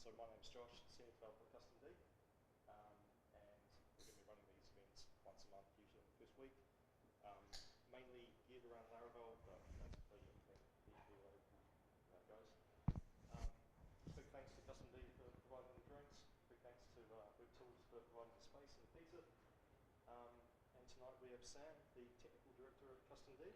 So my name's Josh, Senior Developer at Custom D, and we're going to be running these events once a month, usually on the first week. Mainly geared around Laravel, but basically anything PHP related goes. Big thanks to Custom D for providing the drinks. Big thanks to WebTools for providing the space and the pizza. And tonight we have Sam, the Technical Director at Custom D.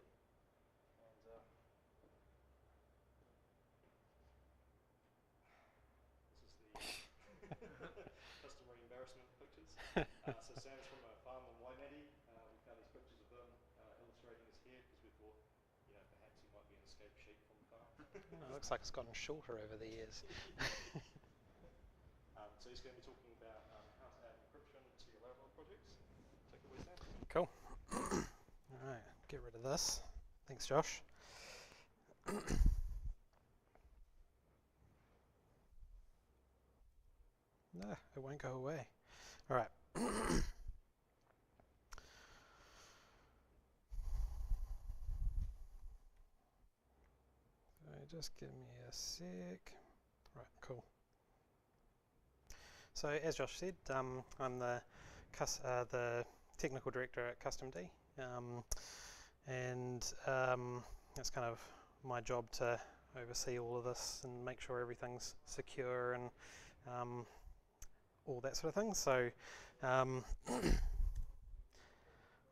And this is the customary embarrassment pictures. So Sam's from a farm in Waimate. We found these pictures of him illustrating his hair because we thought, perhaps he might be an escaped sheep from the farm. It looks like it's gotten shorter over the years. So he's going to be talking about how to add encryption to your Laravel projects. Take it away, Sam. Cool. All right, get rid of this. Thanks, Josh. No, it won't go away. All right. Just give me a sec. Right, cool. So as Josh said, I'm the technical director at Custom D, and it's kind of my job to oversee all of this and make sure everything's secure and all that sort of thing. So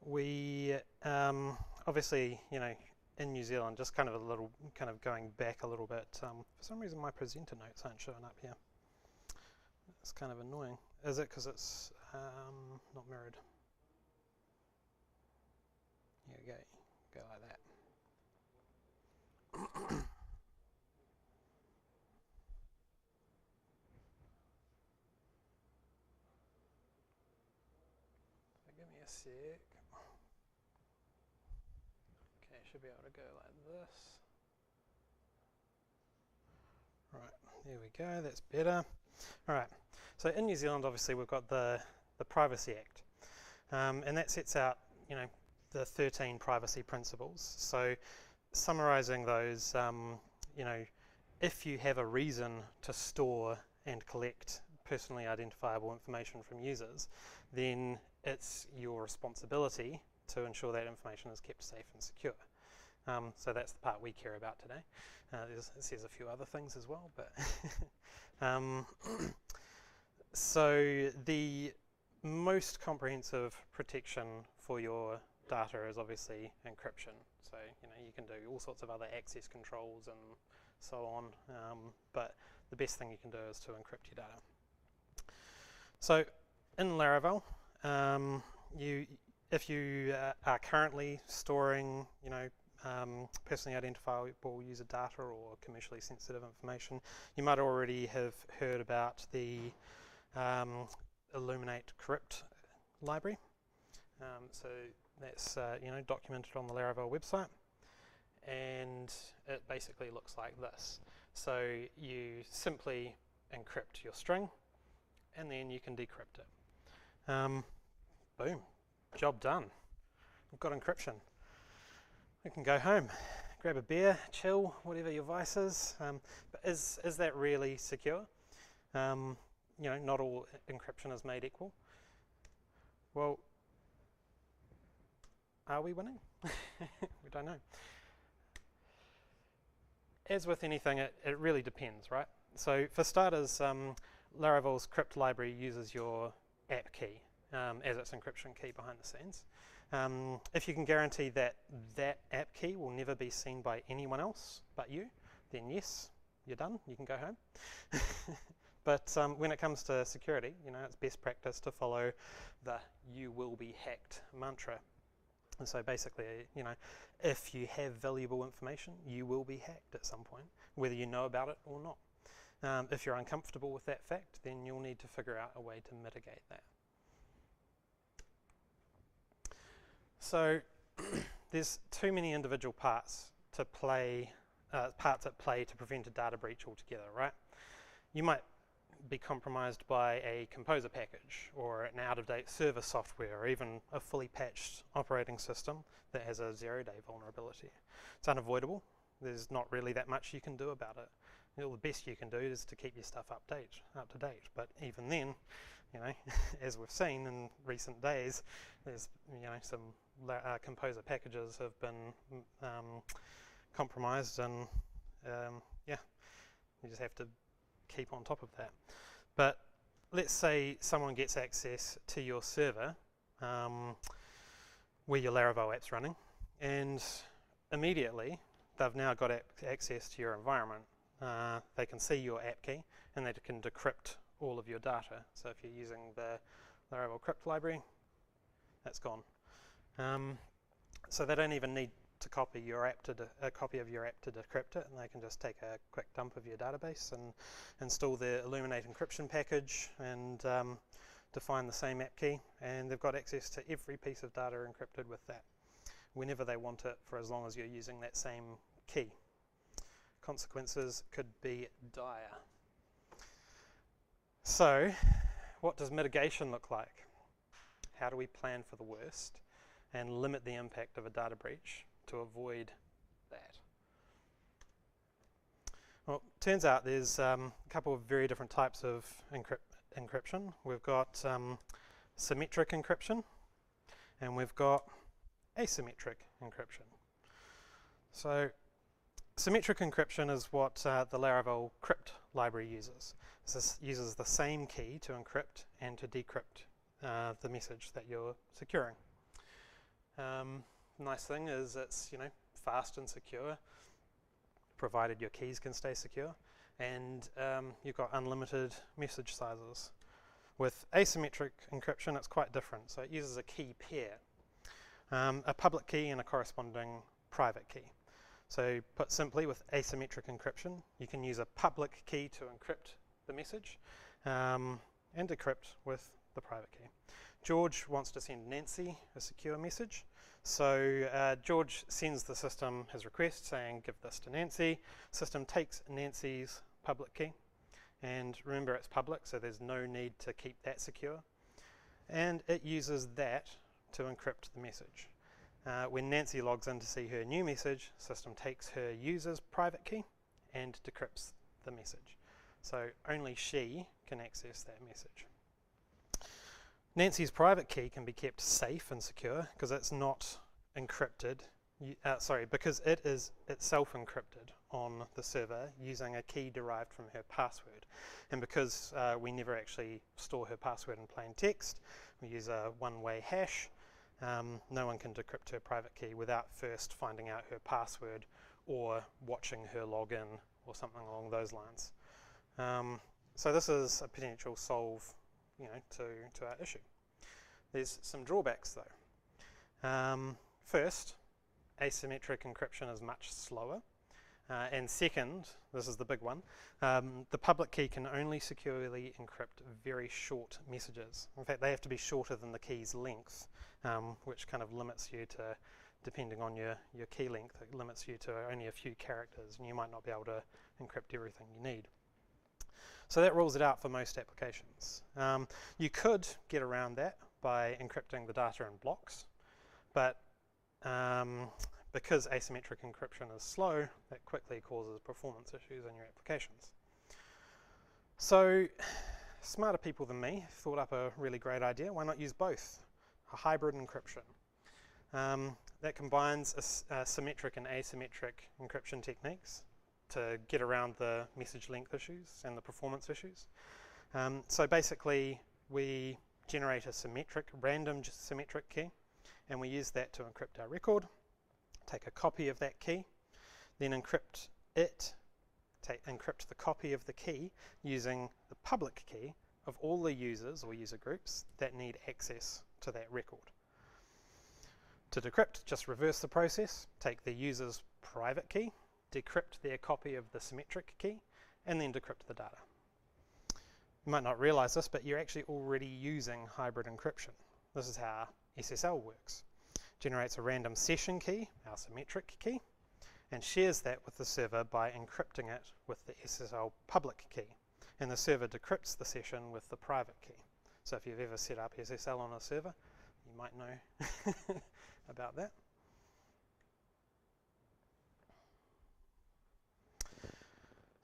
we obviously, in New Zealand, just kind of going back a little bit. For some reason, my presenter notes aren't showing up here. It's kind of annoying. Is it because it's not mirrored? Here we go. Go like that. So give me a sec. Okay, should be able to go like this. Right, there we go, that's better. All right, so in New Zealand, obviously, we've got the Privacy Act, and that sets out, the 13 privacy principles. So summarizing those, if you have a reason to store and collect personally identifiable information from users, then it's your responsibility to ensure that information is kept safe and secure. So that's the part we care about today. It says a few other things as well, but so the most comprehensive protection for your data is obviously encryption. So you can do all sorts of other access controls and so on, but the best thing you can do is to encrypt your data. So in Laravel, if you are currently storing, personally identifiable user data or commercially sensitive information, you might already have heard about the Illuminate Encrypt library. So that's documented on the Laravel website, and it basically looks like this. So you simply encrypt your string, and then you can decrypt it. Boom, job done. We've got encryption. We can go home, grab a beer, chill, whatever your vice is. But is that really secure? Not all encryption is made equal. Well, are we winning? We don't know. As with anything, it really depends, right? So for starters, Laravel's Crypt library uses your app key as its encryption key behind the scenes. If you can guarantee that that app key will never be seen by anyone else but you, then yes, you're done, you can go home. But when it comes to security, it's best practice to follow the "you will be hacked" mantra. And so basically, if you have valuable information, you will be hacked at some point, whether you know about it or not. If you're uncomfortable with that fact, then you'll need to figure out a way to mitigate that. So there's too many individual parts at play to prevent a data breach altogether, right? You might be compromised by a composer package or an out-of-date server software or even a fully patched operating system that has a zero-day vulnerability. It's unavoidable. There's not really that much you can do about it. the best you can do is to keep your stuff up to date. But even then, as we've seen in recent days, there's some composer packages have been compromised, and you just have to keep on top of that. But let's say someone gets access to your server where your Laravel app's running, and immediately they've now got access to your environment. They can see your app key, and they can decrypt all of your data. So if you're using the Laravel Crypt library, that's gone. So they don't even need to copy your app a copy of your app to decrypt it, and they can just take a quick dump of your database and install the Illuminate encryption package and define the same app key, and they've got access to every piece of data encrypted with that whenever they want it, for as long as you're using that same key. Consequences could be dire. So, what does mitigation look like? How do we plan for the worst and limit the impact of a data breach to avoid that? Well, turns out there's a couple of very different types of encryption. We've got symmetric encryption, and we've got asymmetric encryption. So symmetric encryption is what the Laravel Crypt library uses. This uses the same key to encrypt and to decrypt the message that you're securing. Nice thing is it's fast and secure, provided your keys can stay secure, and you've got unlimited message sizes. With asymmetric encryption, it's quite different. So it uses a key pair, a public key and a corresponding private key. So put simply, with asymmetric encryption, you can use a public key to encrypt the message and decrypt with the private key. George wants to send Nancy a secure message. So George sends the system his request saying, give this to Nancy. System takes Nancy's public key. And remember, it's public, so there's no need to keep that secure. And it uses that to encrypt the message. When Nancy logs in to see her new message, system takes her user's private key and decrypts the message. So only she can access that message. Nancy's private key can be kept safe and secure because it's not encrypted, because it is itself encrypted on the server using a key derived from her password. And because we never actually store her password in plain text, we use a one-way hash. No one can decrypt her private key without first finding out her password or watching her login or something along those lines. So this is a potential solve, to our issue. There's some drawbacks though. First, asymmetric encryption is much slower. And second, this is the big one, the public key can only securely encrypt very short messages. In fact, they have to be shorter than the key's length, which kind of limits you to, depending on your key length, it limits you to only a few characters, and you might not be able to encrypt everything you need. So that rules it out for most applications. You could get around that by encrypting the data in blocks, but because asymmetric encryption is slow, that quickly causes performance issues in your applications. So smarter people than me thought up a really great idea. Why not use both? A hybrid encryption. That combines symmetric and asymmetric encryption techniques to get around the message length issues and the performance issues. So basically, we generate a random symmetric key, and we use that to encrypt our record, take a copy of that key, then encrypt the copy of the key using the public key of all the users or user groups that need access to that record. To decrypt, just reverse the process, take the user's private key, decrypt their copy of the symmetric key, and then decrypt the data. You might not realize this, but you're actually already using hybrid encryption. This is how SSL works. Generates a random session key, our symmetric key, and shares that with the server by encrypting it with the SSL public key. And the server decrypts the session with the private key. So if you've ever set up SSL on a server, you might know about that.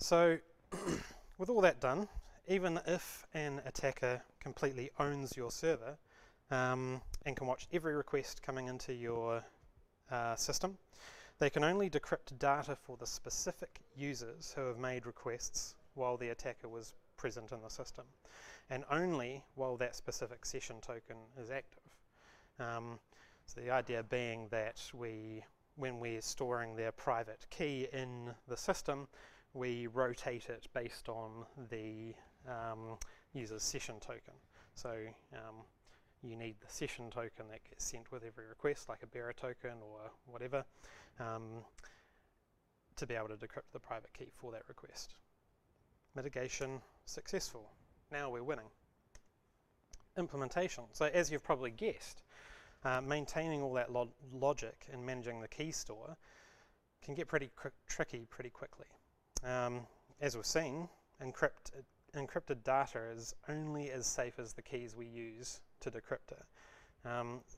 So with all that done, even if an attacker completely owns your server and can watch every request coming into your system, they can only decrypt data for the specific users who have made requests while the attacker was present in the system, and only while that specific session token is active. So the idea being that when we're storing their private key in the system, we rotate it based on the user's session token. So you need the session token that gets sent with every request, like a bearer token or whatever, to be able to decrypt the private key for that request. Mitigation successful. Now we're winning. Implementation. So as you've probably guessed, maintaining all that logic and managing the key store can get pretty tricky pretty quickly. As we've seen, encrypted data is only as safe as the keys we use to decrypt it.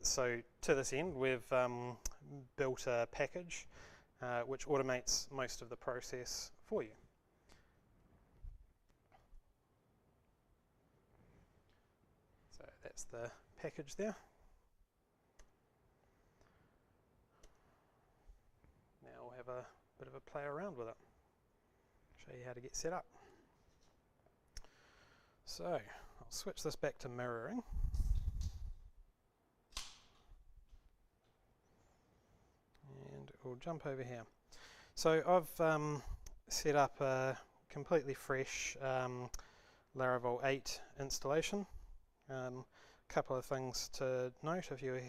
So to this end, we've built a package which automates most of the process for you. So that's the package there. Now we'll have a bit of a play around with it. Show you how to get set up. So I'll switch this back to mirroring. And we'll jump over here. So I've set up a completely fresh Laravel 8 installation. Couple of things to note if you were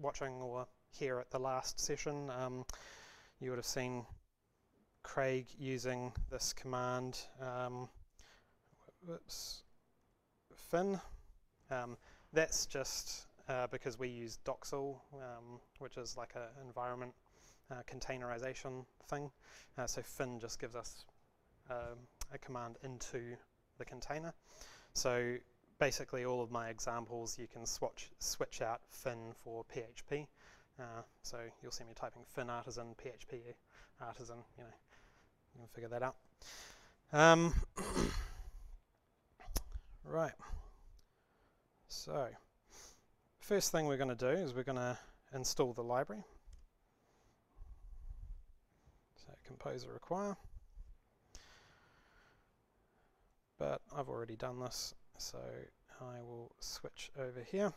watching or here at the last session, you would have seen Craig using this command, fin. That's just because we use Doxel, which is like an environment containerization thing. So fin just gives us a command into the container. So basically all of my examples, you can switch out fin for PHP. So you'll see me typing fin artisan, PHP artisan, you can figure that out. Right. So first thing we're going to do is we're going to install the library. So composer require. But I've already done this, so I will switch over here.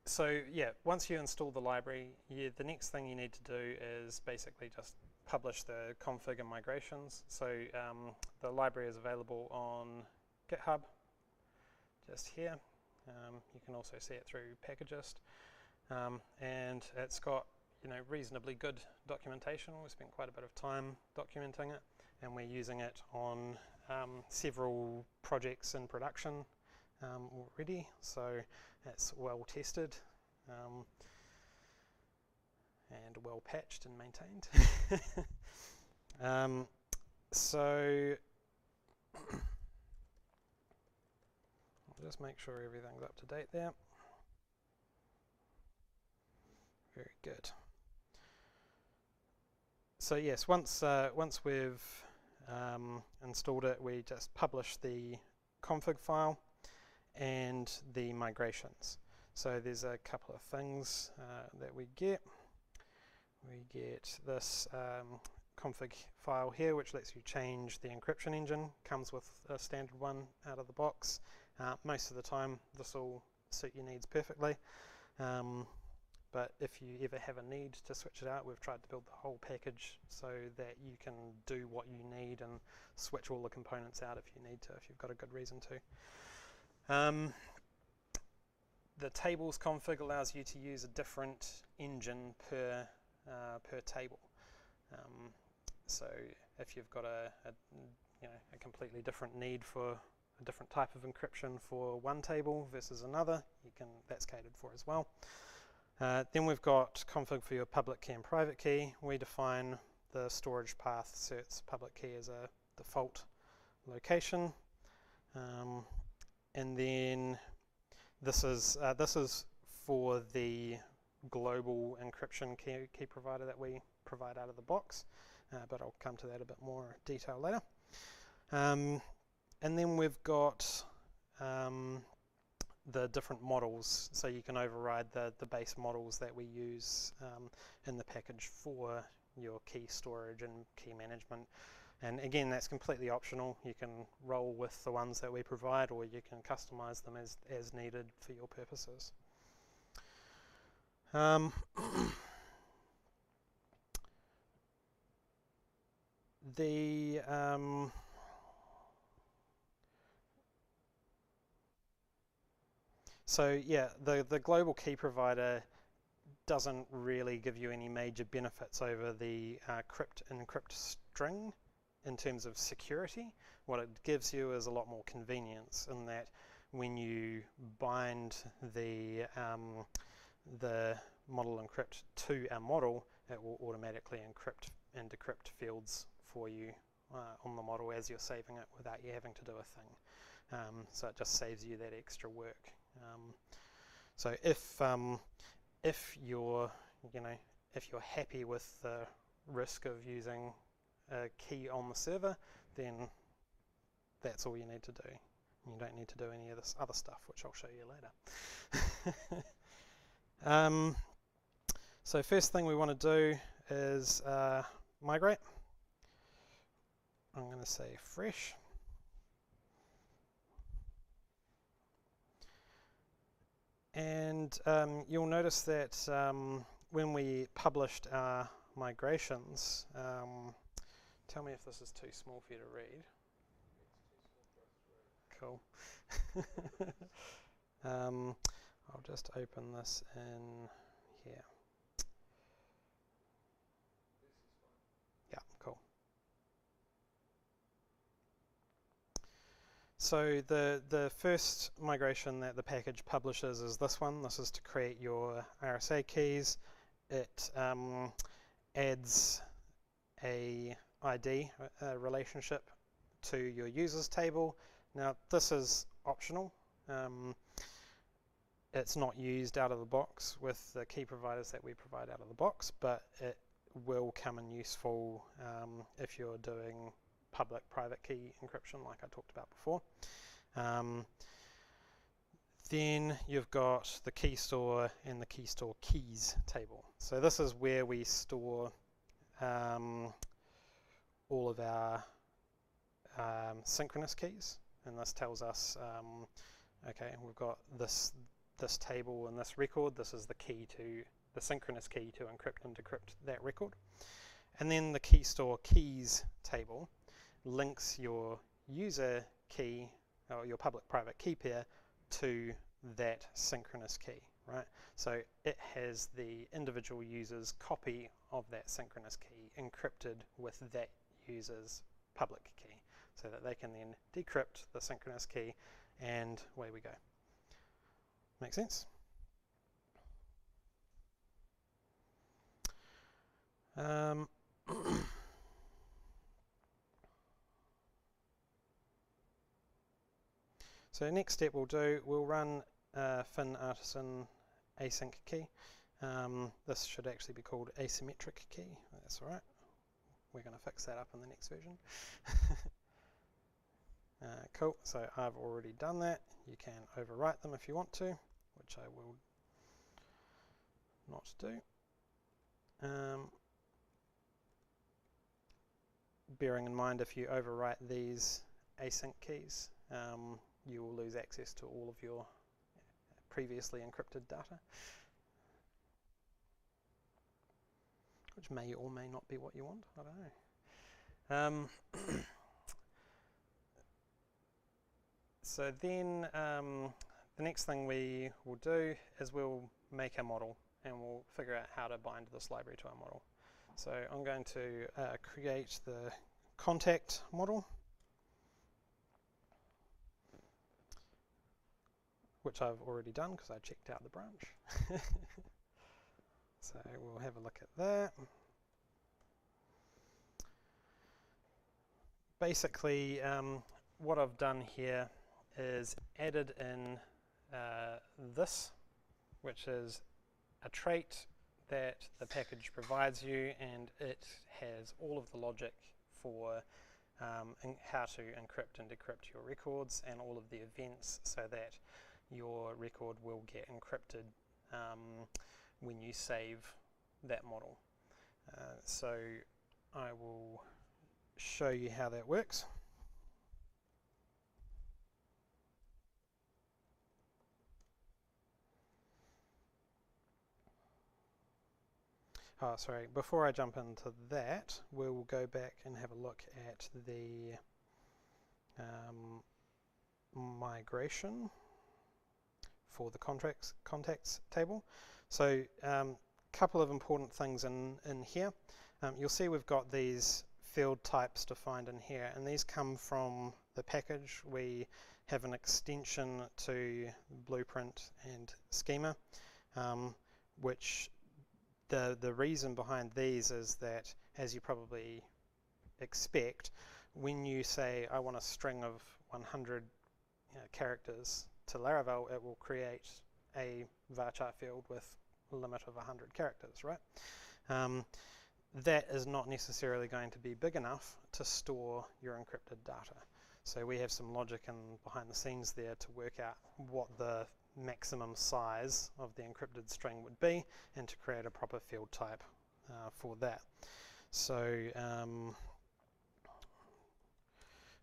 So yeah, once you install the library, the next thing you need to do is basically just publish the config and migrations. So the library is available on GitHub, just here. You can also see it through Packagist, and it's got reasonably good documentation. We spent quite a bit of time documenting it, and we're using it on several projects in production already, so it's well tested and well patched and maintained. So I'll just make sure everything's up to date there. Very good. So yes, once we've installed it, we just publish the config file and the migrations. So there's a couple of things that we get. We get this config file here, which lets you change the encryption engine. Comes with a standard one out of the box. Most of the time, this will suit your needs perfectly. But if you ever have a need to switch it out, we've tried to build the whole package so that you can do what you need and switch all the components out if you need to, if you've got a good reason to. The tables config allows you to use a different engine per table. So if you've got a completely different need for a different type of encryption for one table versus another, that's catered for as well. Then we've got config for your public key and private key. We define the storage path certs public key as a default location. And then this is for the global encryption key provider that we provide out of the box, but I'll come to that a bit more detail later. And then we've got the different models, so you can override the base models that we use in the package for your key storage and key management. And again, that's completely optional. You can roll with the ones that we provide, or you can customize them as needed for your purposes. So yeah, the global key provider doesn't really give you any major benefits over the crypt encrypt string in terms of security. What it gives you is a lot more convenience in that when you bind the model encrypt to a model, it will automatically encrypt and decrypt fields for you on the model as you're saving it without you having to do a thing. So it just saves you that extra work. So if you're happy with the risk of using a key on the server, then that's all you need to do. You don't need to do any of this other stuff, which I'll show you later. So first thing we want to do is migrate. I'm going to say fresh. And you'll notice that when we published our migrations, tell me if this is too small for you to read. Cool. I'll just open this in here. Yeah, cool. So the first migration that the package publishes is this one. This is to create your RSA keys. It adds a ID relationship to your users table. Now this is optional. It's not used out of the box with the key providers that we provide out of the box, but it will come in useful if you're doing public-private key encryption like I talked about before. Then you've got the key store and the key store keys table. So this is where we store all of our synchronous keys, and this tells us, okay, we've got this table and this record. This is the key to the synchronous key to encrypt and decrypt that record. And then the key store keys table links your user key or your public-private key pair to that synchronous key, right? So it has the individual user's copy of that synchronous key encrypted with that user's public key, so that they can then decrypt the synchronous key, and away we go. Make sense? So next step we'll run fin artisan async key. This should actually be called asymmetric key. That's all right. We're going to fix that up in the next version. Cool. So I've already done that. You can overwrite them if you want to, which I will not do. Bearing in mind, if you overwrite these async keys, you will lose access to all of your previously encrypted data, which may or may not be what you want. I don't know. So then the next thing we will do is we'll make a model, and we'll figure out how to bind this library to our model. So I'm going to create the contact model, which I've already done because I checked out the branch. So we'll have a look at that. Basically, what I've done here is added in this, which is a trait that the package provides you, and it has all of the logic for how to encrypt and decrypt your records and all of the events so that your record will get encrypted when you save that model. So I will show you how that works. Oh, sorry, before I jump into that, we'll go back and have a look at the migration for the contacts table. So couple of important things in here. You'll see we've got these field types defined in here, and these come from the package. We have an extension to Blueprint and Schema, which the reason behind these is that, as you probably expect, when you say I want a string of 100 characters to Laravel, it will create a varchar field with a limit of 100 characters, right? That is not necessarily going to be big enough to store your encrypted data. So we have some logic behind the scenes there to work out what the maximum size of the encrypted string would be, and to create a proper field type for that. So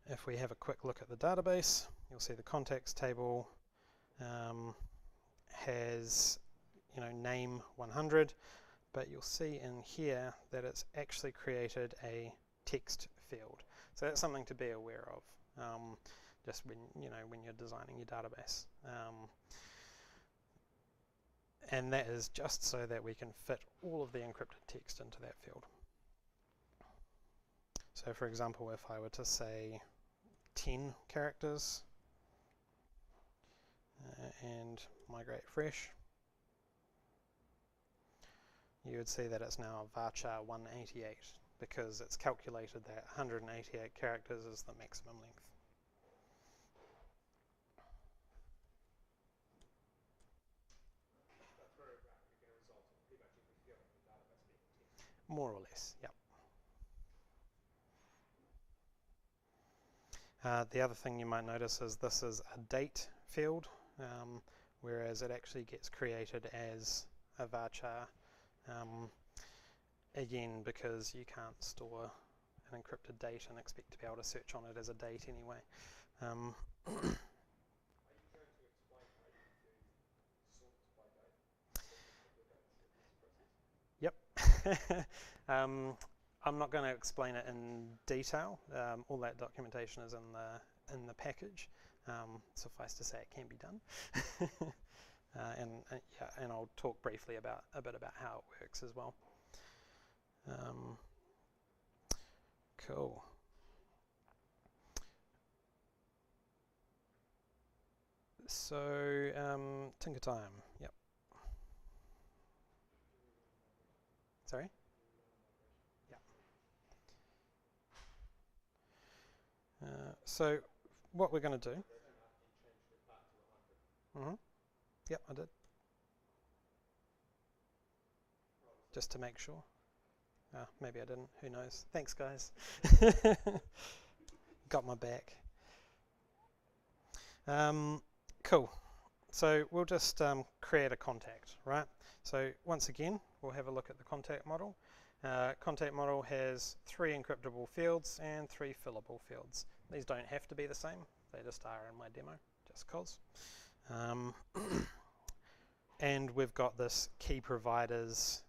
if we have a quick look at the database, you'll see the contacts table has name 100, but you'll see in here that it's actually created a text field. So that's something to be aware of, just when you're designing your database. And that is just so that we can fit all of the encrypted text into that field. So for example, if I were to say 10 characters and migrate fresh, you would see that it's now varchar 188, because it's calculated that 188 characters is the maximum length. That's where you get a result of pretty much every field in the database being text. More or less, yep. The other thing you might notice is this is a date field, whereas it actually gets created as a varchar, again because you can't store an encrypted date and expect to be able to search on it as a date anyway. Are you going to explain how you sort by date? Yep. I'm not going to explain it in detail. All that documentation is in the package. Suffice to say, it can be done. And I'll talk briefly a bit about how it works as well. Cool. So tinker time. Yep. Sorry? Yeah. So what we're going to do. Yep, I did. Just to make sure. Maybe I didn't. Who knows? Thanks, guys. Got my back. Cool. So we'll just create a contact, right? So once again, we'll have a look at the contact model. Contact model has 3 encryptable fields and 3 fillable fields. These don't have to be the same. They just are in my demo, just cause. And we've got this key providers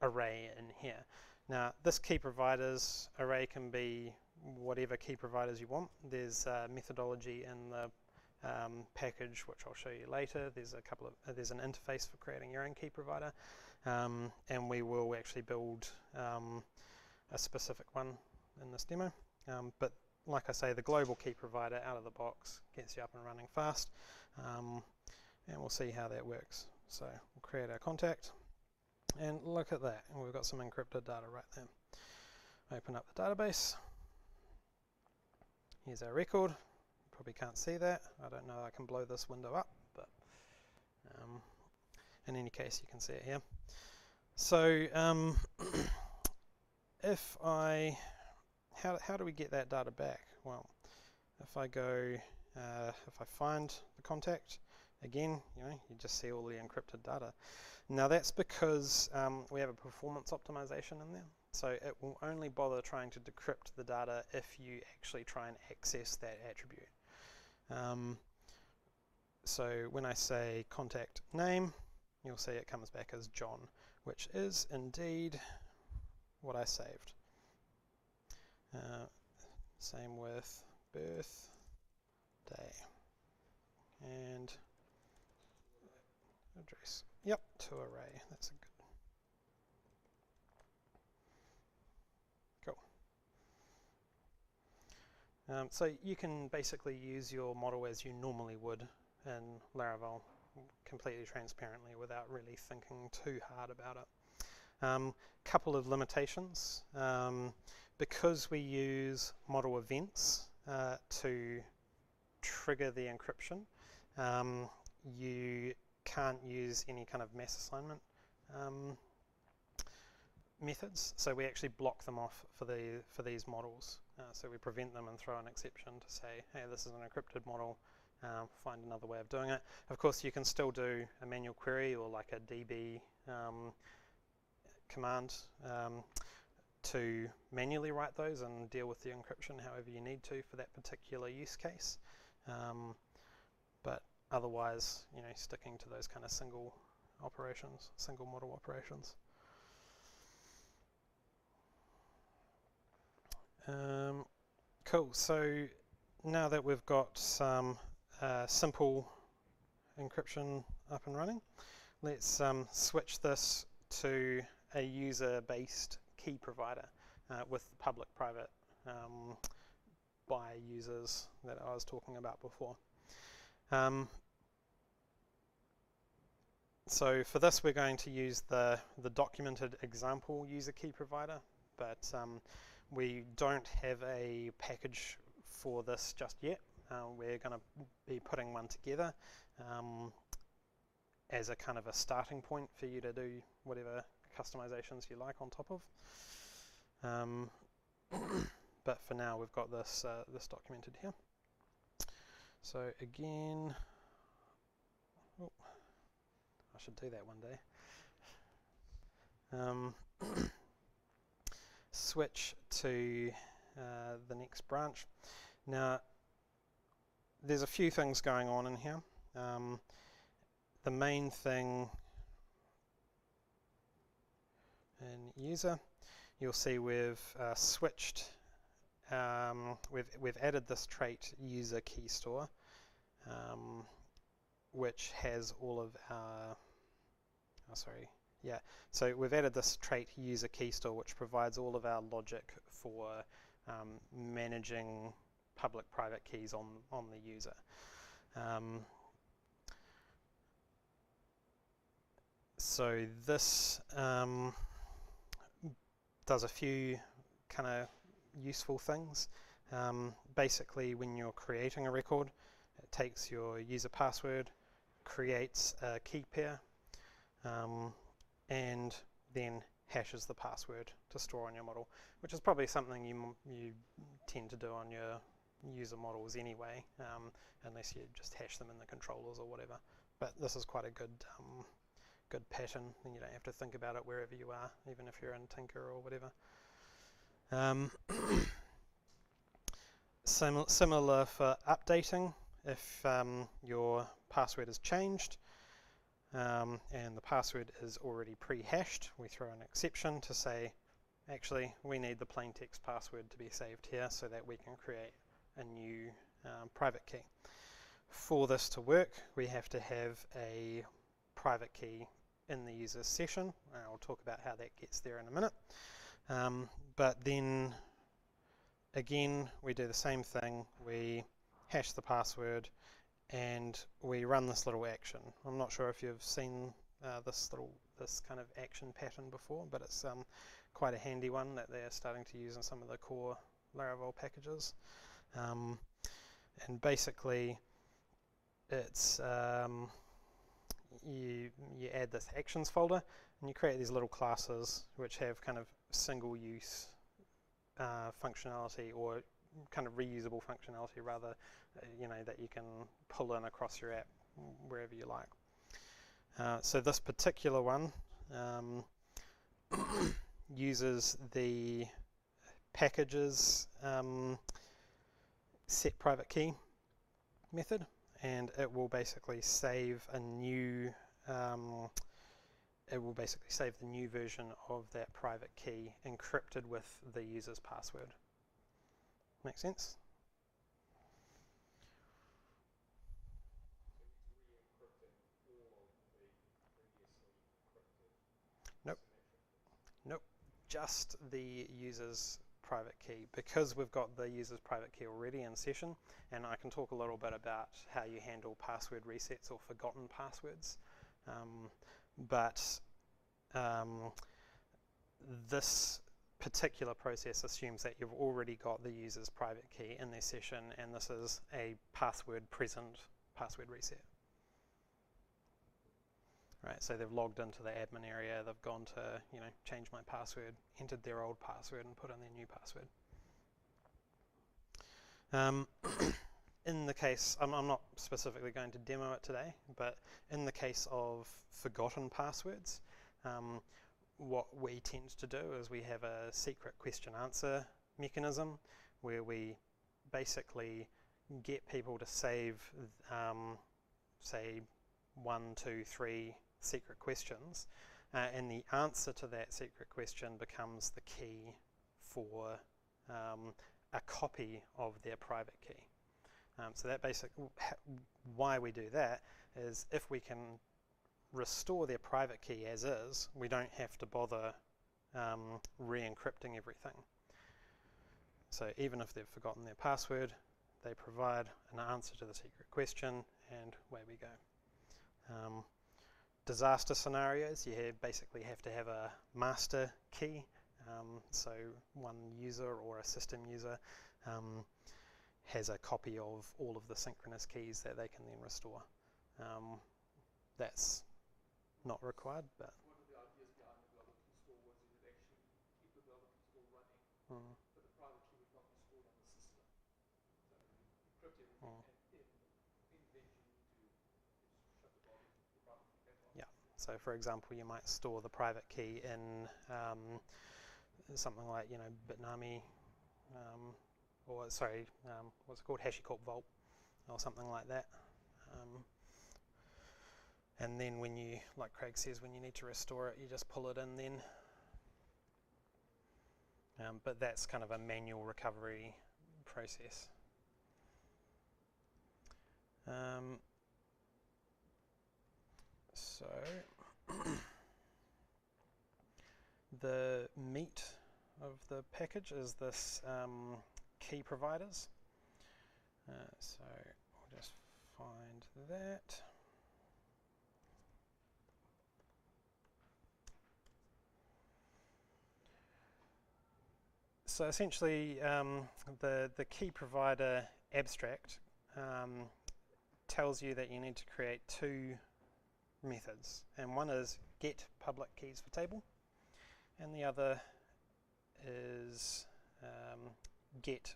array in here. Now this key providers array can be whatever key providers you want. There's methodology in the package, which I'll show you later. There's there's an interface for creating your own key provider, and we will actually build a specific one in this demo. But like I say, the global key provider out of the box gets you up and running fast, and we'll see how that works. So we'll create our contact, and look at that, and we've got some encrypted data right there. Open up the database. Here's our record. probably can't see that. I don't know, I can blow this window up, but in any case you can see it here. So how do we get that data back? Well, if I go, if I find the contact, again, you just see all the encrypted data. Now that's because we have a performance optimization in there. So it will only bother trying to decrypt the data if you actually try and access that attribute. So when I say contact name, you'll see it comes back as John, which is indeed what I saved. Same with birthday and address. Yep, to array. That's a good. Cool. So you can basically use your model as you normally would in Laravel, completely transparently without really thinking too hard about it. Couple of limitations. Because we use model events to trigger the encryption, you can't use any kind of mass assignment methods, so we actually block them off for these models. So we prevent them and throw an exception to say, hey, this is an encrypted model, find another way of doing it. Of course, you can still do a manual query or like a DB command to manually write those and deal with the encryption however you need to for that particular use case. But otherwise, sticking to those kind of single operations, single model operations. Cool, so now that we've got some simple encryption up and running, let's switch this to a user-based key provider with the public-private by users that I was talking about before. So for this we're going to use the documented example user key provider, but we don't have a package for this just yet. We're going to be putting one together as a kind of a starting point for you to do whatever customizations you like on top of. But for now we've got this this documented here. So again, oh, I should do that one day. Switch to the next branch. Now there's a few things going on in here. The main thing in user, you'll see we've switched, we've added this trait user key store, which has all of our, so we've added this trait user key store which provides all of our logic for managing public-private keys on the user. So this does a few kind of useful things. Basically, when you're creating a record, it takes your user password, creates a key pair, and then hashes the password to store on your model, which is probably something you tend to do on your user models anyway, unless you just hash them in the controllers or whatever. But this is quite a good pattern, and you don't have to think about it wherever you are, even if you're in Tinker or whatever. Similar for updating. If your password is changed and the password is already pre-hashed, we throw an exception to say, actually, we need the plain text password to be saved here so that we can create a new private key. For this to work, we have to have a private key in the user session. I'll talk about how that gets there in a minute. But then again, we do the same thing. We hash the password and we run this little action. I'm not sure if you've seen this kind of action pattern before, but it's quite a handy one that they're starting to use in some of the core Laravel packages. and basically it's you add this actions folder and you create these little classes which have kind of single use functionality, or kind of reusable functionality rather, that you can pull in across your app wherever you like. So this particular one uses the packages set private key method, and it will basically save a new the new version of that private key encrypted with the user's password. Make sense? Nope. Nope. Just the user's private key, because we've got the user's private key already in session, and I can talk a little bit about how you handle password resets or forgotten passwords. This particular process assumes that you've already got the user's private key in their session, and this is a present password reset. Right, so they've logged into the admin area, they've gone to, change my password, entered their old password and put in their new password. In the case, I'm not specifically going to demo it today, but in the case of forgotten passwords, what we tend to do is we have a secret question answer mechanism where we basically get people to save, say, 1, 2, 3 secret questions, and the answer to that secret question becomes the key for a copy of their private key. So that why we do that is if we can restore their private key as is, we don't have to bother re-encrypting everything. So even if they've forgotten their password, they provide an answer to the secret question, and away we go. Disaster scenarios, you basically have to have a master key, so one user or a system user has a copy of all of the synchronous keys that they can then restore. That's not required, but one of the ideas behind the global key store was it would actually keep the global key store running, but the private key would not be stored on the system. So encrypt everything, and in event you need to shut the private key back on. Yeah. So for example, you might store the private key in something like Bitnami, or sorry, what's it called, HashiCorp Vault, or something like that. And then when you, like Craig says, when you need to restore it, you just pull it in then. But that's kind of a manual recovery process. So the meat of the package is this key providers. So we'll just find that. So essentially, the key provider abstract tells you that you need to create 2 methods, and one is get public keys for table, and the other is get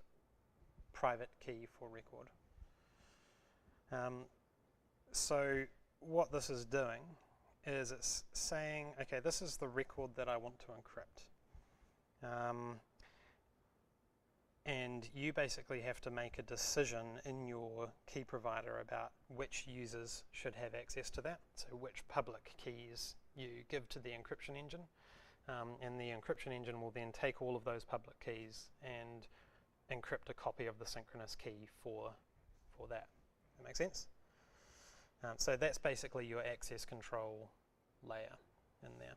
private key for record. So what this is doing is it's saying, okay, this is the record that I want to encrypt. And you basically have to make a decision in your key provider about which users should have access to that, so which public keys you give to the encryption engine. And the encryption engine will then take all of those public keys and encrypt a copy of the synchronous key for that. That make sense? So that's basically your access control layer in there.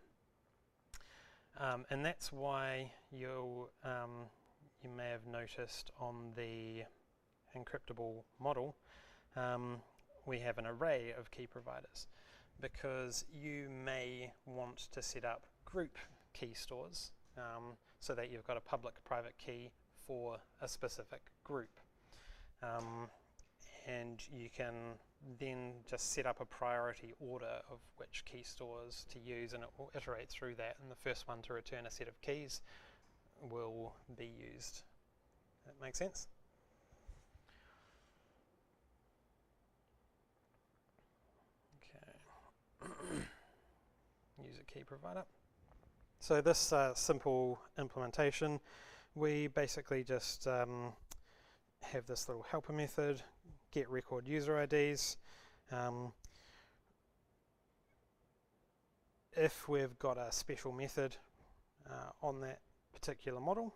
And that's why you may have noticed on the encryptable model, we have an array of key providers, because you may want to set up group key stores so that you've got a public private key for a specific group. and you can then just set up a priority order of which key stores to use, and it will iterate through that, and the first one to return a set of keys will be used. That make sense? Okay. User key provider. So this simple implementation, we basically just have this little helper method, get record user IDs. If we've got a special method on that particular model,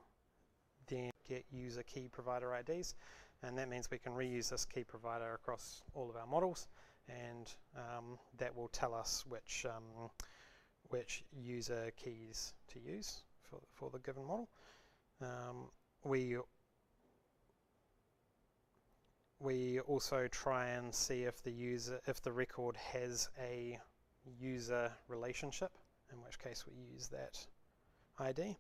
then get user key provider IDs, and that means we can reuse this key provider across all of our models, and that will tell us which user keys to use for the given model. We also try and see if the record has a user relationship, in which case we use that ID,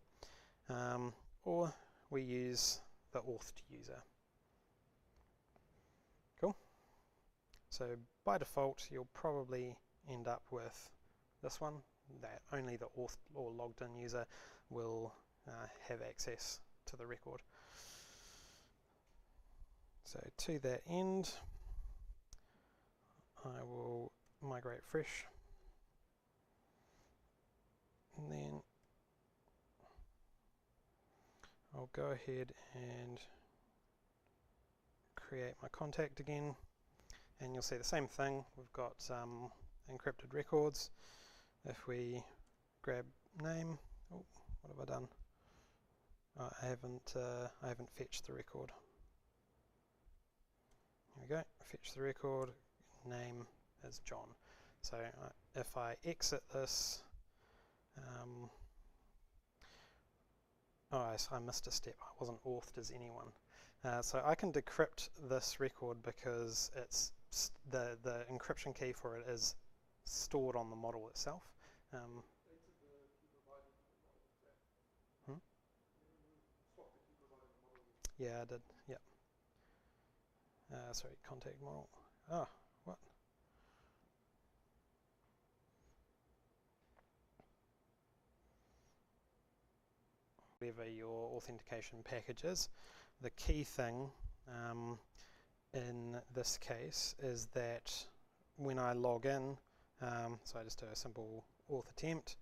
or we use the authed user. Cool. So by default, you'll probably end up with this one, that only the auth or logged in user will have access to the record. So to that end, I will migrate fresh, and then I'll go ahead and create my contact again, and you'll see the same thing. We've got encrypted records. If we grab name, oh, what have I done? I haven't fetched the record. Here we go. Fetch the record. Name is John. So if I exit this, I missed a step. I wasn't authed as anyone. So I can decrypt this record because it's the encryption key for it is stored on the model itself. Yeah, I did. Yeah. Sorry, contact model. Oh, what? Whatever your authentication package is, the key thing in this case is that when I log in, so I just do a simple auth attempt,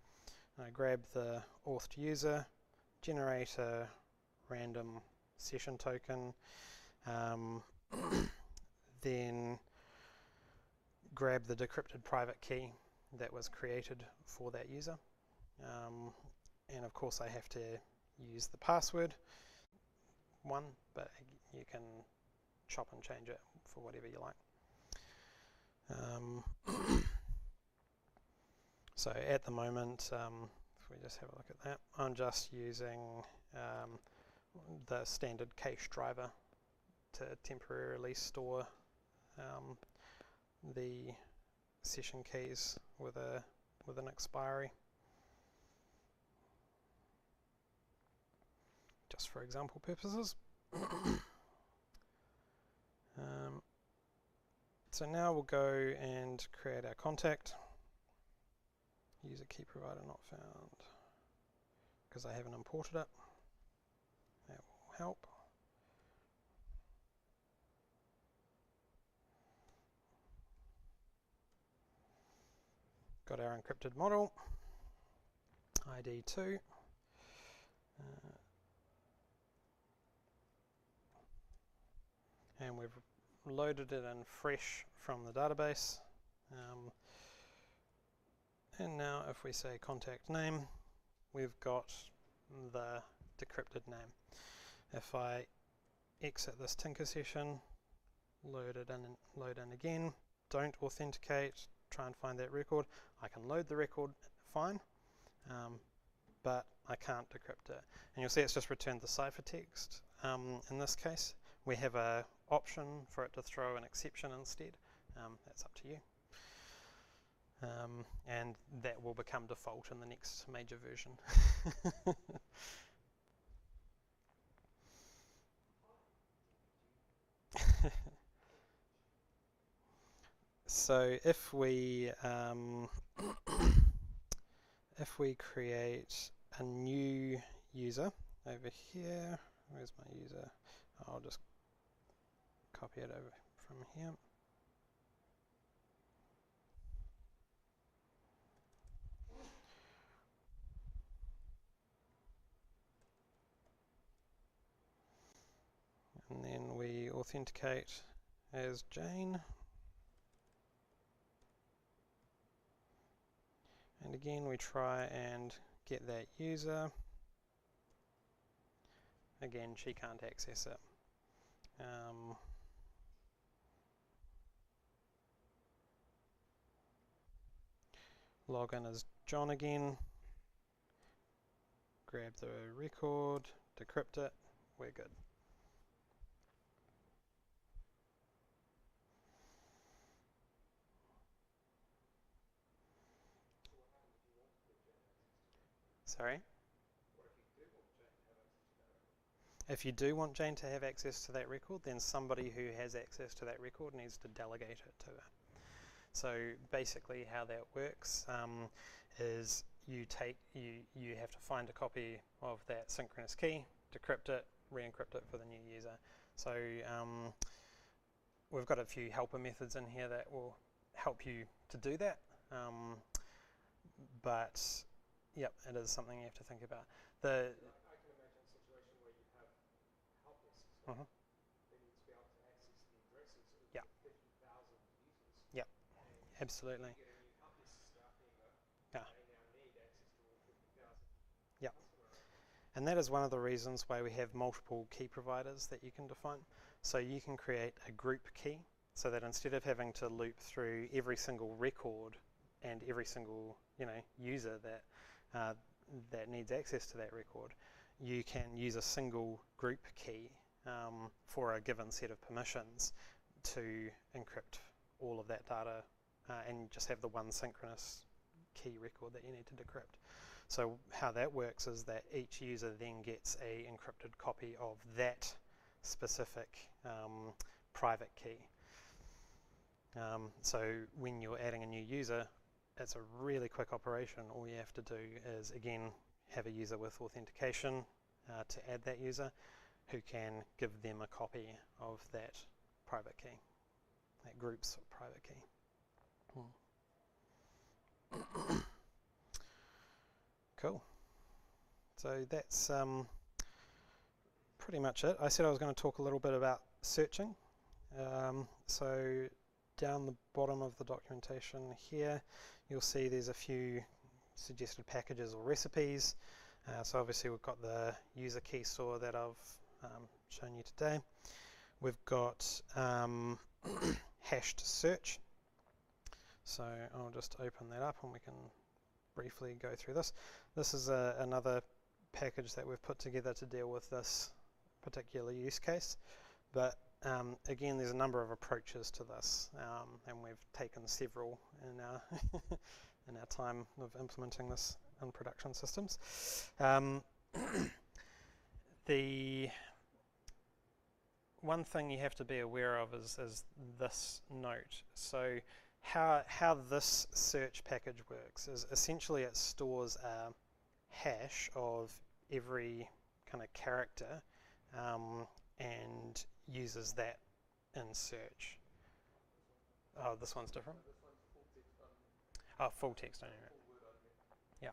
I grab the authed user, generate a random session token, then grab the decrypted private key that was created for that user, and of course I have to use the password one, but you can chop and change it for whatever you like. So at the moment, if we just have a look at that, I'm just using the standard cache driver to temporarily store the session keys with an expiry, just for example purposes. So now we'll go and create our contact. User key provider not found because I haven't imported it. That will help. Got our encrypted model, ID 2. And we've loaded it in fresh from the database. And now if we say contact name, we've got the decrypted name. If I exit this Tinker session, load in again, don't authenticate, try and find that record, I can load the record fine, but I can't decrypt it. And you'll see it's just returned the ciphertext. In this case, we have an option for it to throw an exception instead. That's up to you. And that will become default in the next major version. So if we create a new user over here, where's my user? I'll just copy it over from here. And then we authenticate as Jane. And again, we try and get that user. Again, she can't access it. Log in as John again. Grab the record, decrypt it, we're good. Sorry? If you do want Jane to have access to that record, then somebody who has access to that record needs to delegate it to her. So basically how that works is you have to find a copy of that synchronous key, decrypt it, re-encrypt it for the new user. So we've got a few helper methods in here that will help you to do that. But yep, it is something you have to think about. I can imagine a situation where you have helpless, so they need to be able to access the addresses of 50,000 users. Yep, absolutely. You get a new helpless staff member, Yeah. they now need access to all 50,000 Yep. customers. And that is one of the reasons why we have multiple key providers that you can define. So you can create a group key so that instead of having to loop through every single record and every single user that needs access to that record, you can use a single group key for a given set of permissions to encrypt all of that data and just have the one synchronous key record that you need to decrypt. So how that works is that each user then gets a encrypted copy of that specific private key. So when you're adding a new user, it's a really quick operation. All you have to do is, again, have a user with authentication to add that user, who can give them a copy of that private key, that group's private key. Cool. So that's pretty much it. I said I was going to talk a little bit about searching. So down the bottom of the documentation here, you'll see there's a few suggested packages or recipes. So obviously we've got the user key store that I've shown you today. We've got hashed search. So I'll just open that up and we can briefly go through this. This is another package that we've put together to deal with this particular use case. But again, there's a number of approaches to this, and we've taken several in our in our time of implementing this in production systems. The one thing you have to be aware of is this note. So how this search package works is essentially it stores a hash of every kind of character and uses that in search. Oh, this one's different? Oh, full text only. Yeah.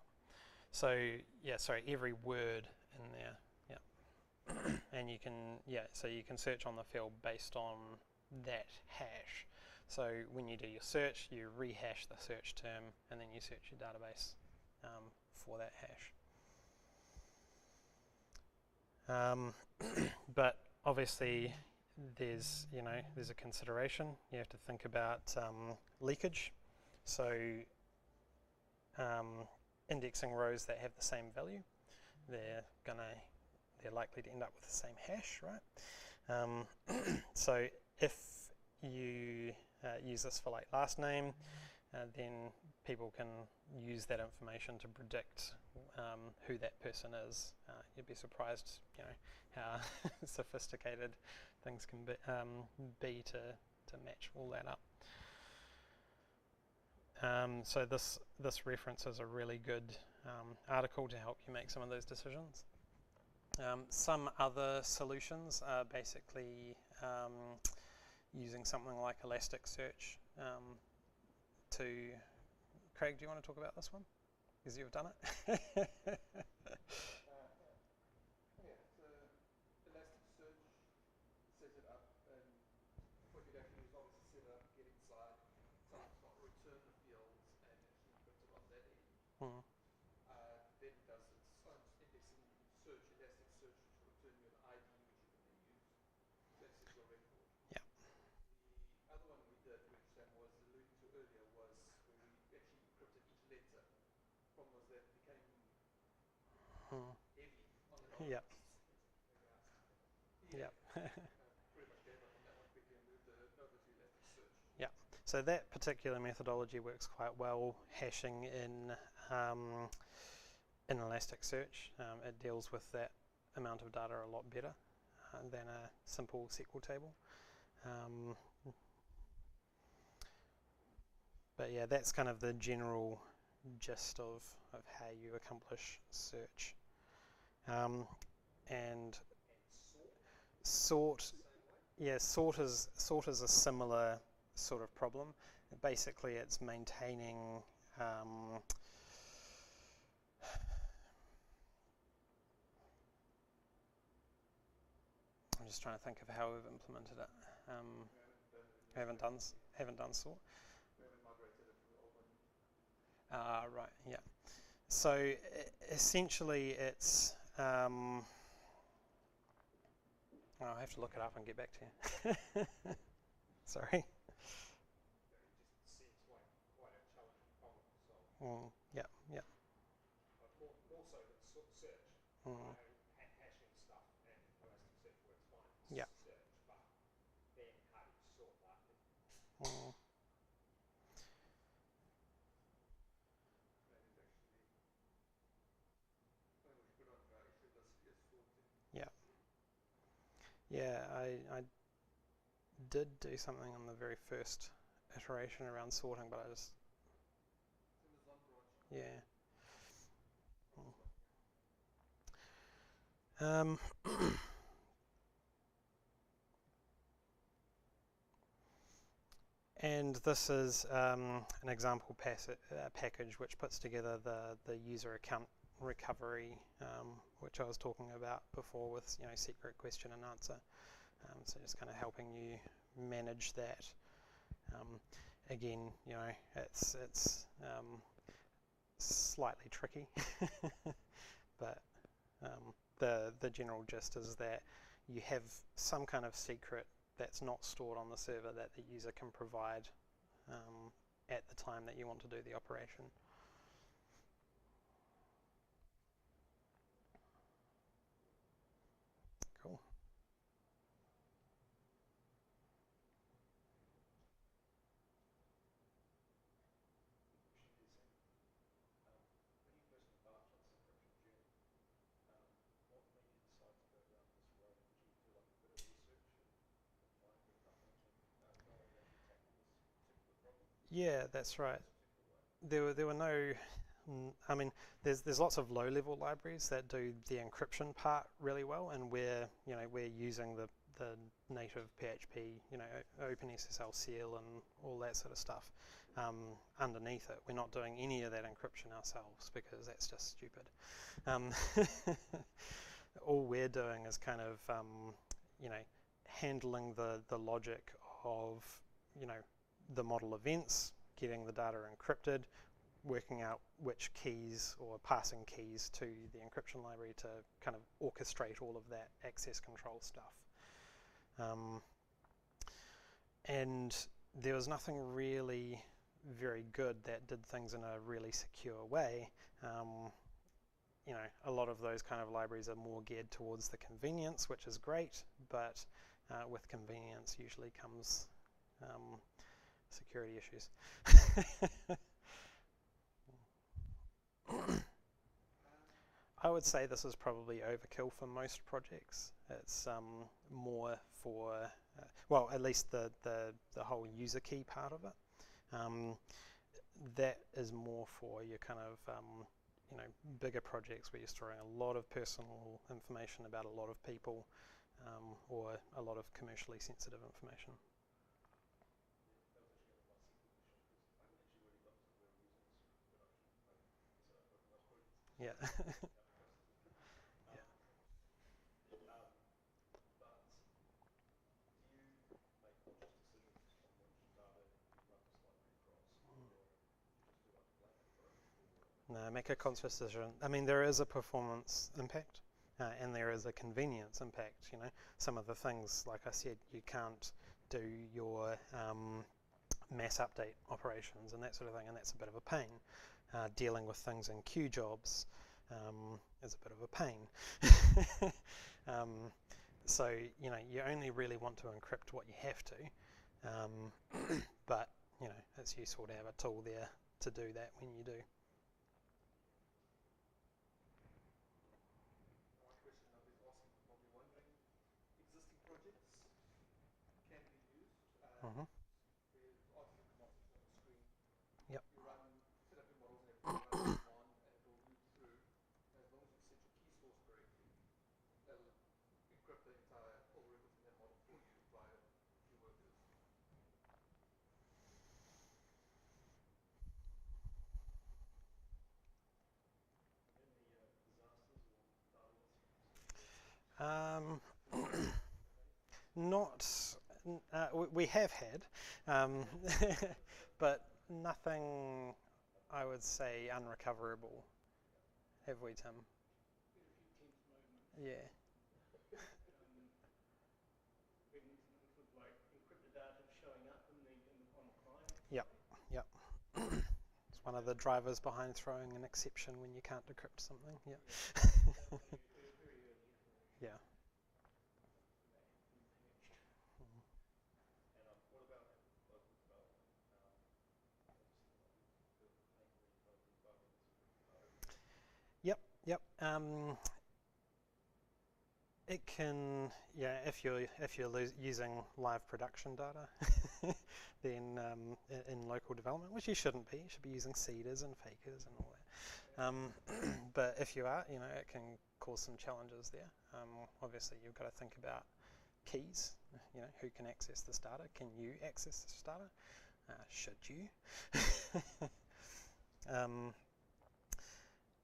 So, yeah, sorry, every word in there. Yeah. And you can, so you can search on the field based on that hash. So when you do your search, you rehash the search term and then you search your database for that hash. But obviously there's a consideration. You have to think about leakage. So indexing rows that have the same value, they're likely to end up with the same hash, right? So if you use this for like last name, then people can use that information to predict who that person is. You'd be surprised, how sophisticated things can be to match all that up. So this reference is a really good article to help you make some of those decisions. Some other solutions are basically using something like Elasticsearch to... Craig, do you want to talk about this one? Because you've done it. Yeah, so Elasticsearch set it up, and what you'd have to do is obviously set it up, get inside, tell it not return the fields, and actually encrypt it on that end. Mm. Then it does its own indexing search, Elasticsearch, which will return you an ID, which you can then use to access your record. Yeah. The other one we did, which Sam was alluding to earlier, was where we actually encrypted each letter. Problem was that it became heavy on the dollars. Yep. Yeah. Yep. Pretty much gave up on that one quickly and moved over to Elasticsearch. Yeah. So that particular methodology works quite well hashing in Elasticsearch. It deals with that amount of data a lot better than a simple SQL table. But yeah, that's kind of the general gist of how you accomplish search. And sort is a similar sort of problem. Basically, it's maintaining I'm just trying to think of how we've implemented it. Haven't done sort. We haven't migrated it from the old one. Right, yeah. So essentially it's, I'll have to look it up and get back to you. Sorry. It just seems like quite a challenging problem to solve. Yeah, yeah. But more so than search. I know hashing stuff and Elasticsearch works fine. Yeah. Search, but then how do you sort that? That is actually something we should put on our issue list, is sorting. Yeah. Yeah, I did do something on the very first iteration around sorting, but I just... Yeah. And this is an example package which puts together the user account recovery, which I was talking about before with secret question and answer. So just kind of helping you manage that. Again, it's slightly tricky, but the general gist is that you have some kind of secret that's not stored on the server that the user can provide at the time that you want to do the operation. Cool. When you first embarked on this encryption journey, what made you decide to go down this road? Did you do like a bit of research and find good enough knowing that you tackled this particular problem? Yeah, that's right. There were no... I mean, there's lots of low-level libraries that do the encryption part really well, and we're using the native PHP, OpenSSL seal and all that sort of stuff underneath it. We're not doing any of that encryption ourselves because that's just stupid. All we're doing is kind of handling the logic of the model events, getting the data encrypted, working out which keys or passing keys to the encryption library to kind of orchestrate all of that access control stuff. And there was nothing really very good that did things in a really secure way. A lot of those kind of libraries are more geared towards the convenience, which is great, but with convenience usually comes security issues. I would say this is probably overkill for most projects. It's more for, well, at least the whole user key part of it. that is more for your kind of bigger projects where you're storing a lot of personal information about a lot of people, or a lot of commercially sensitive information. Yeah. No, make a conscious decision. I mean, there is a performance impact, and there is a convenience impact. Some of the things, like I said, you can't do your mass update operations and that sort of thing, and that's a bit of a pain. Dealing with things in queue jobs is a bit of a pain. So you only really want to encrypt what you have to, but it's useful to have a tool there to do that when you do. One question I've been asking, probably wondering, existing projects can be used. Mm-hmm. The artifact command section on the screen. Yep. You set up your models and everything, run the command, and it will loop through. And as long as you set your key source correctly, that'll encrypt the entire all records in that model for you via key workers. Not. We have had, but nothing, I would say, unrecoverable. Have we, Tim? Yeah. When incidents with like encrypted data showing up on the client. Yep. Yep. It's one of the drivers behind throwing an exception when you can't decrypt something. Yeah. Very early. Yeah. And what about local development? Yep. Yep. It can, yeah, if you're using live production data, then in local development, which you shouldn't be. You should be using seeders and fakers and all that. But if you are, it can cause some challenges there. Obviously, you've got to think about keys. Who can access this data? Can you access this data? Should you?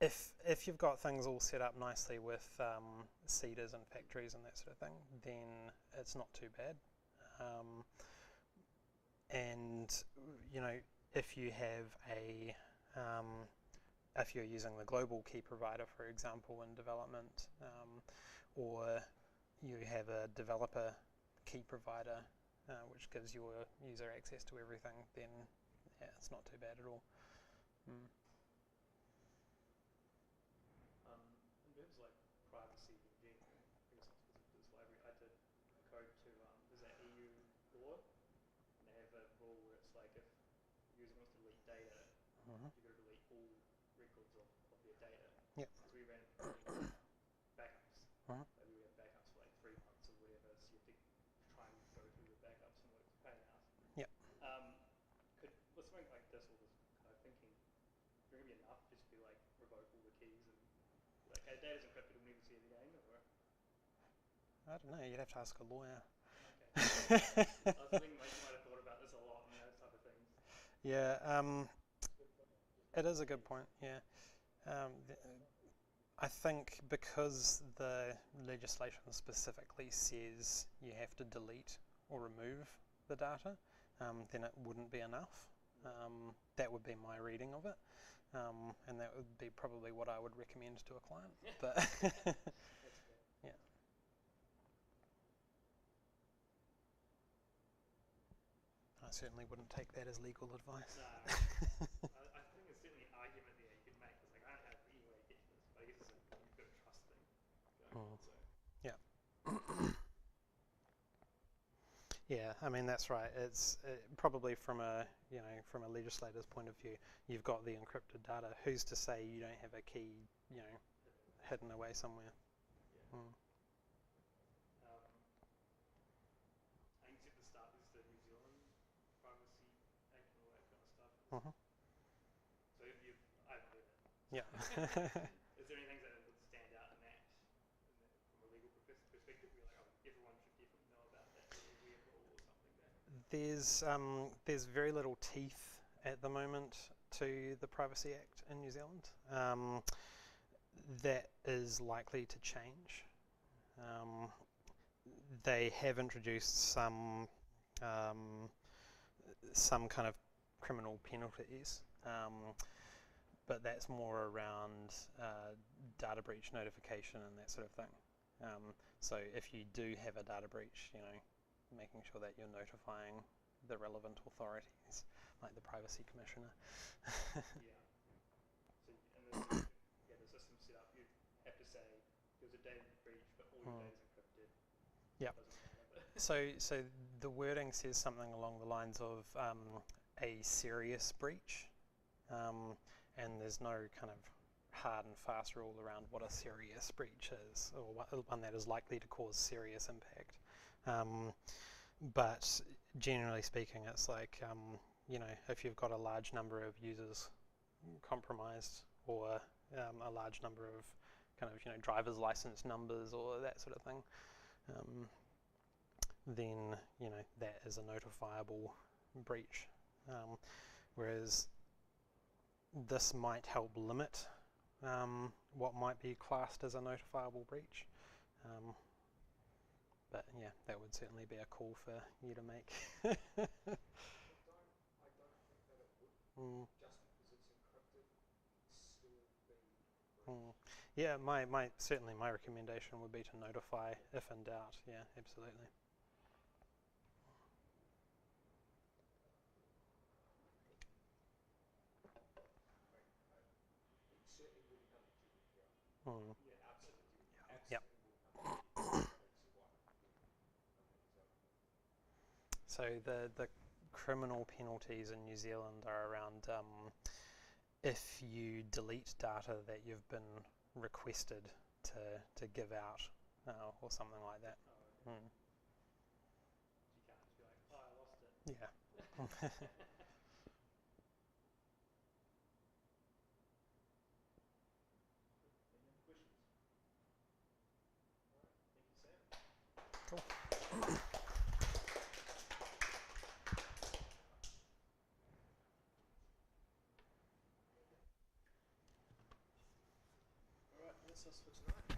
If you've got things all set up nicely with seeders and factories and that sort of thing, then it's not too bad. And if you have if you're using the global key provider, for example, in development, or you have a developer key provider which gives your user access to everything, then yeah, it's not too bad at all. In terms of like privacy in general, I guess not specific to this library, I did code to there's that EU law, and they have a rule where it's like if a user wants to delete data, you've got to delete all records of their data. Yep. Because we ran backups. So we had backups for like 3 months or whatever, so you have to try and go through the backups and work the pain out. Yep. With something like this, or this kind of thinking, is it going to be enough just to be like revoke all the keys and like data's encrypted, we'll never see it again, or? I don't know, you'd have to ask a lawyer. Okay. I was thinking like you might have thought about this a lot and those type of things. Yeah, it is a good point, yeah. I think because the legislation specifically says you have to delete or remove the data, then it wouldn't be enough. That would be my reading of it. And that would be probably what I would recommend to a client. But yeah. I certainly wouldn't take that as legal advice. No. I think there's certainly an argument there you could make. It's like, I don't have any way to get to this, but I guess you've got a trust thing going on. So. Yeah. Yeah, I mean that's right. It's probably from a legislator's point of view, you've got the encrypted data. Who's to say you don't have a key, hidden away somewhere? Yeah. I think at the start is the New Zealand Privacy Act and all that kind of stuff. Yeah. Is there anything that would stand out in that from a legal perspective? You're like, oh, everyone should definitely know about that little weird rule or something that. There's very little teeth at the moment to the Privacy Act in New Zealand. That is likely to change. They have introduced some kind of criminal penalties, but that's more around data breach notification and that sort of thing. So if you do have a data breach, making sure that you're notifying the relevant authorities, like the Privacy Commissioner. Yeah. So the system set up, you have to say there's a data breach, but all your data is encrypted. Yep. So the wording says something along the lines of a serious breach, and there's no kind of hard and fast rule around what a serious breach is, or one that is likely to cause serious impact. But generally speaking, it's like, if you've got a large number of users compromised, or a large number of kind of, driver's license numbers or that sort of thing, then, that is a notifiable breach. Whereas this might help limit what might be classed as a notifiable breach. But yeah, that would certainly be a call for you to make. I don't think that it would. Just because it's encrypted, still be. Yeah, certainly my recommendation would be to notify if in doubt. Yeah, absolutely. It certainly wouldn't come to GDPR. Yeah, absolutely. Yep. So the criminal penalties in New Zealand are around if you delete data that you've been requested to give out, or something like that. Oh, okay. You can't just be like, oh, I lost it. Yeah. Any other questions? All right, thank you, Sam. Cool. All right, that's us for tonight.